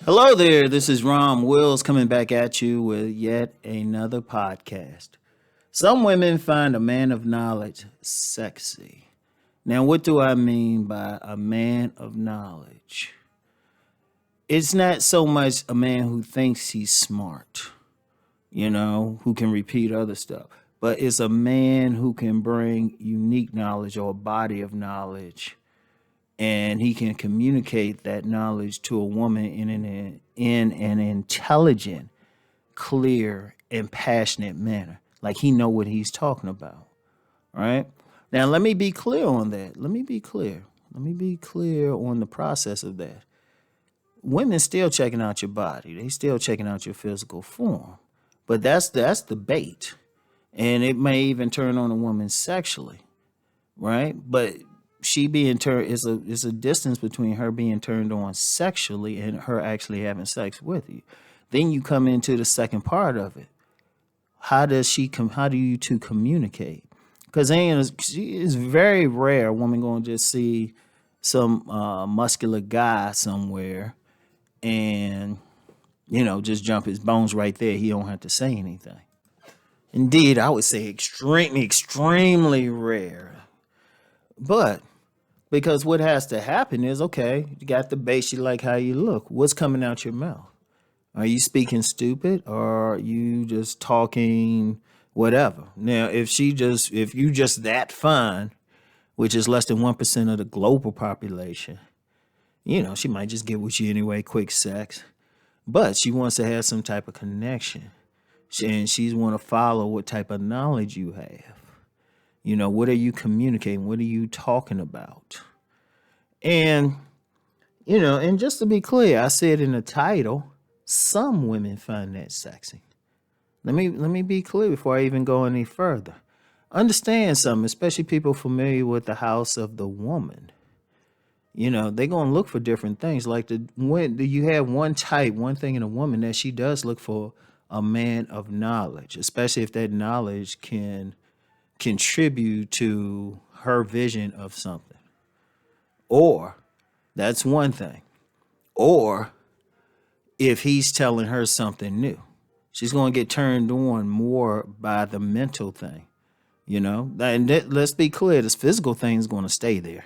Hello there, this is Rom Wills coming back at you with yet another podcast. Some women find a man of knowledge sexy. Now, what do I mean by a man of knowledge? It's not so much a man who thinks he's smart, who can repeat other stuff, but it's a man who can bring unique knowledge or a body of knowledge and he can communicate that knowledge to a woman in an intelligent, clear, and passionate manner. Like he know what he's talking about. Right? Now let me be clear on that. Let me be clear. Let me be clear on the process of that. Women still checking out your body. They still checking out your physical form. But that's the bait. And it may even turn on a woman sexually. Right? But she being turned is a distance between her being turned on sexually and her actually having sex with you. Then you come into the second part of it. How do you two communicate? Because it's very rare a woman gonna just see some muscular guy somewhere and just jump his bones right there. He don't have to say anything. Indeed, I would say extremely rare. But because what has to happen is, okay, you got the base, you like how you look. What's coming out your mouth? Are you speaking stupid or are you just talking whatever? Now, if you just that fine, which is less than 1% of the global population, she might just get with you anyway, quick sex. But she wants to have some type of connection. And she's want to follow what type of knowledge you have. What are you communicating? What are you talking about? And, and just to be clear, I said in the title, some women find that sexy. Let me be clear before I even go any further. Understand something, especially people familiar with the house of the woman. They're going to look for different things. Like when you have one thing in a woman that she does look for a man of knowledge, especially if that knowledge can contribute to her vision of something. Or that's one thing. Or if he's telling her something new, she's going to get turned on more by the mental thing. Let's be clear, this physical thing is going to stay there.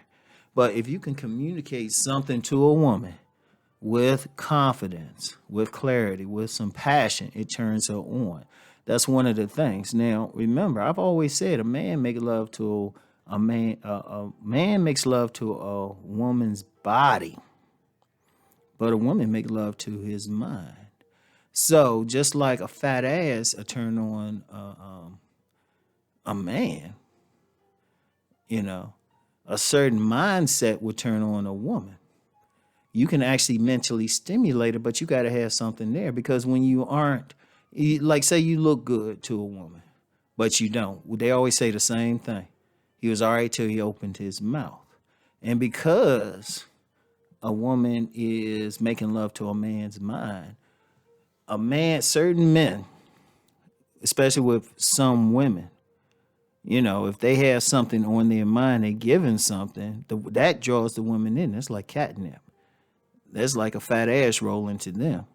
But if you can communicate something to a woman with confidence, with clarity, with some passion, it turns her on. That's one of the things. Now, remember, I've always said a man makes love to a woman's body, but a woman makes love to his mind. So just like a fat ass a turn on a man, a certain mindset would turn on a woman. You can actually mentally stimulate her, but you got to have something there because when you aren't, like say you look good to a woman, but you don't. They always say the same thing. He was all right till he opened his mouth. And because a woman is making love to a man's mind, certain men, especially with some women, if they have something on their mind, they're giving something, that draws the woman in. That's like catnip. That's like a fat ass rolling to them.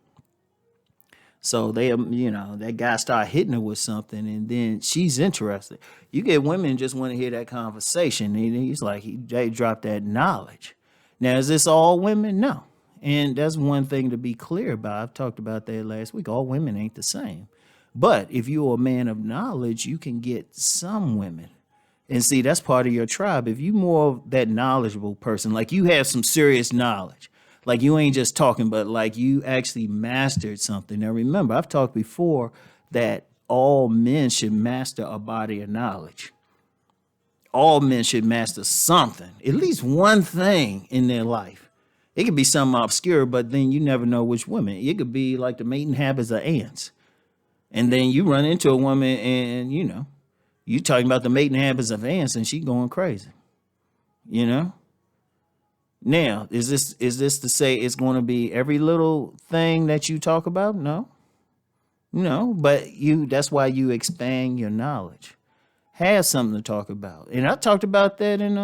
So that guy start hitting her with something and then she's interested. You get women just want to hear that conversation. And he's like, they drop that knowledge. Now, is this all women? No. And that's one thing to be clear about. I've talked about that last week. All women ain't the same. But if you're a man of knowledge, you can get some women. And see, that's part of your tribe. If you more of that knowledgeable person, like you have some serious knowledge, like you ain't just talking, but like you actually mastered something. Now remember, I've talked before that all men should master a body of knowledge. All men should master something, at least one thing in their life. It could be something obscure, but then you never know which woman. It could be like the mating habits of ants. And then you run into a woman and, you talking about the mating habits of ants and she going crazy. Now, is this to say it's going to be every little thing that you talk about? No. But that's why you expand your knowledge. Have something to talk about. And I talked about that in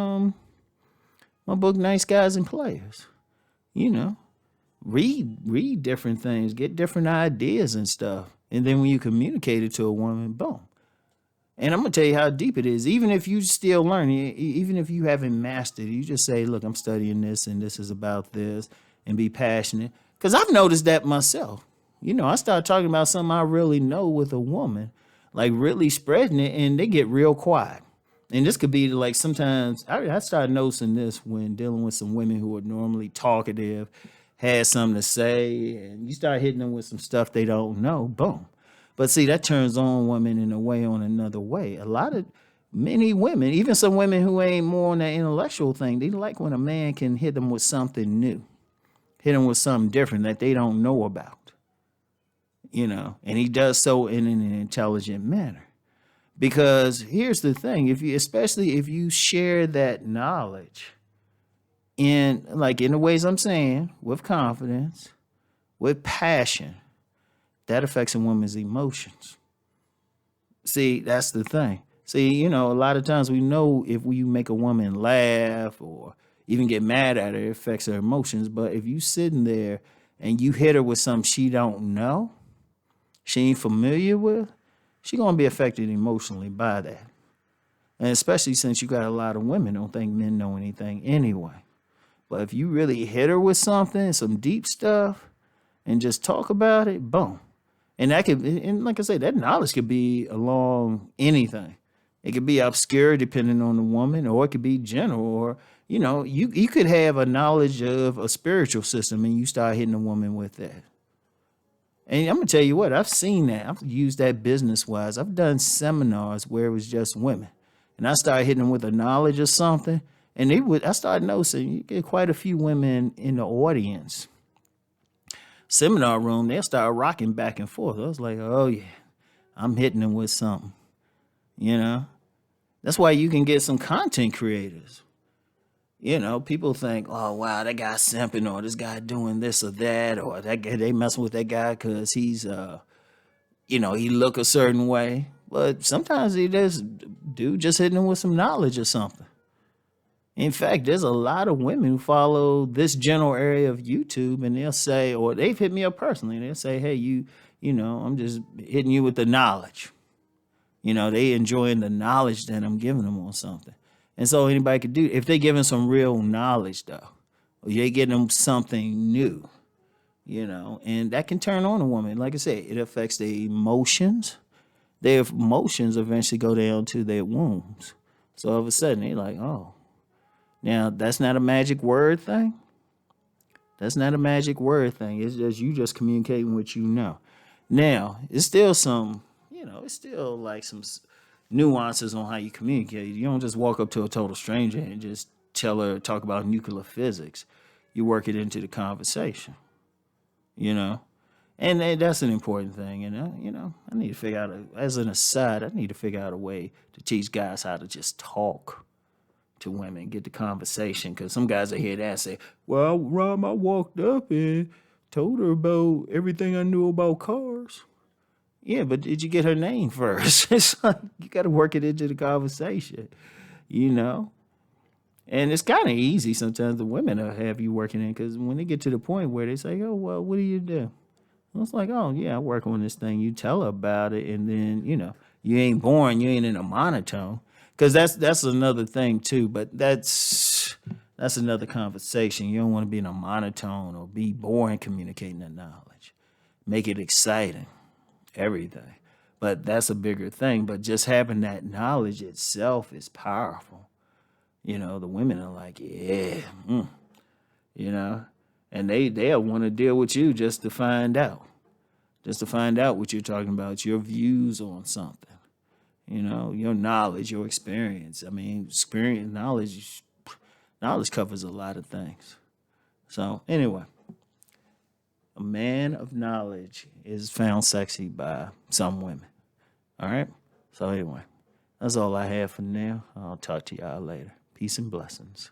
my book Nice Guys and Players. Read different things, get different ideas and stuff. And then when you communicate it to a woman, boom. And I'm gonna tell you how deep it is. Even if you still learning, even if you haven't mastered it, you just say, "Look, I'm studying this, and this is about this," and be passionate. Because I've noticed that myself. I start talking about something I really know with a woman, like really spreading it, and they get real quiet. And this could be like sometimes I started noticing this when dealing with some women who are normally talkative, had something to say, and you start hitting them with some stuff they don't know. Boom. But see, that turns on women in a way on another way. Many women, even some women who ain't more on that intellectual thing, they like when a man can hit them with something new, hit them with something different that they don't know about, and he does so in an intelligent manner. Because here's the thing, especially if you share that knowledge in the ways I'm saying, with confidence, with passion, that affects a woman's emotions. See, that's the thing. See, a lot of times we know if we make a woman laugh or even get mad at her, it affects her emotions. But if you sitting there and you hit her with something she don't know, she ain't familiar with, she gonna be affected emotionally by that. And especially since you got a lot of women don't think men know anything anyway. But if you really hit her with something, some deep stuff, and just talk about it, boom. And like I say, that knowledge could be along anything. It could be obscure depending on the woman, or it could be general, or you could have a knowledge of a spiritual system and you start hitting a woman with that. And I'm gonna tell you what, I've seen that. I've used that business wise. I've done seminars where it was just women. And I started hitting them with a knowledge of something. And I started noticing you get quite a few women in the audience. Seminar room, they'll start rocking back and forth. I was like, oh yeah, I'm hitting them with something. That's why you can get some content creators. People think, oh wow, that guy's simping, or this guy doing this or that, or that guy, they messing with that guy because he's he look a certain way. But sometimes he just hitting them with some knowledge or something. In fact, there's a lot of women who follow this general area of YouTube, and they'll say, or they've hit me up personally, and they'll say, hey, I'm just hitting you with the knowledge. They enjoying the knowledge that I'm giving them on something. And so anybody could do, if they giving some real knowledge though, or they getting them something new, and that can turn on a woman. Like I said, it affects their emotions. Their emotions eventually go down to their wombs. So all of a sudden they're like, oh. Now, that's not a magic word thing. That's not a magic word thing. It's just you just communicating what you know. Now, it's still it's still like some nuances on how you communicate. You don't just walk up to a total stranger and just talk about nuclear physics. You work it into the conversation, And that's an important thing. I need to figure out, as an aside, I need to figure out a way to teach guys how to just talk to women, get the conversation, because some guys are here that say, well, Rom, I walked up and told her about everything I knew about cars. Yeah, but did you get her name first? It's like, you got to work it into the conversation, And it's kind of easy sometimes. The women will have you working in, because when they get to the point where they say, oh, well, what do you do? And it's like, oh, yeah, I work on this thing. You tell her about it, and then, you ain't boring. You ain't in a monotone. Because that's another thing too, but that's another conversation. You don't want to be in a monotone or be boring communicating that knowledge. Make it exciting, everything. But that's a bigger thing. But just having that knowledge itself is powerful. The women are like, yeah, and they'll want to deal with you just to find out what you're talking about, your views on something. Your knowledge, your experience. I mean, knowledge covers a lot of things. So anyway, a man of knowledge is found sexy by some women. All right. So anyway, that's all I have for now. I'll talk to y'all later. Peace and blessings.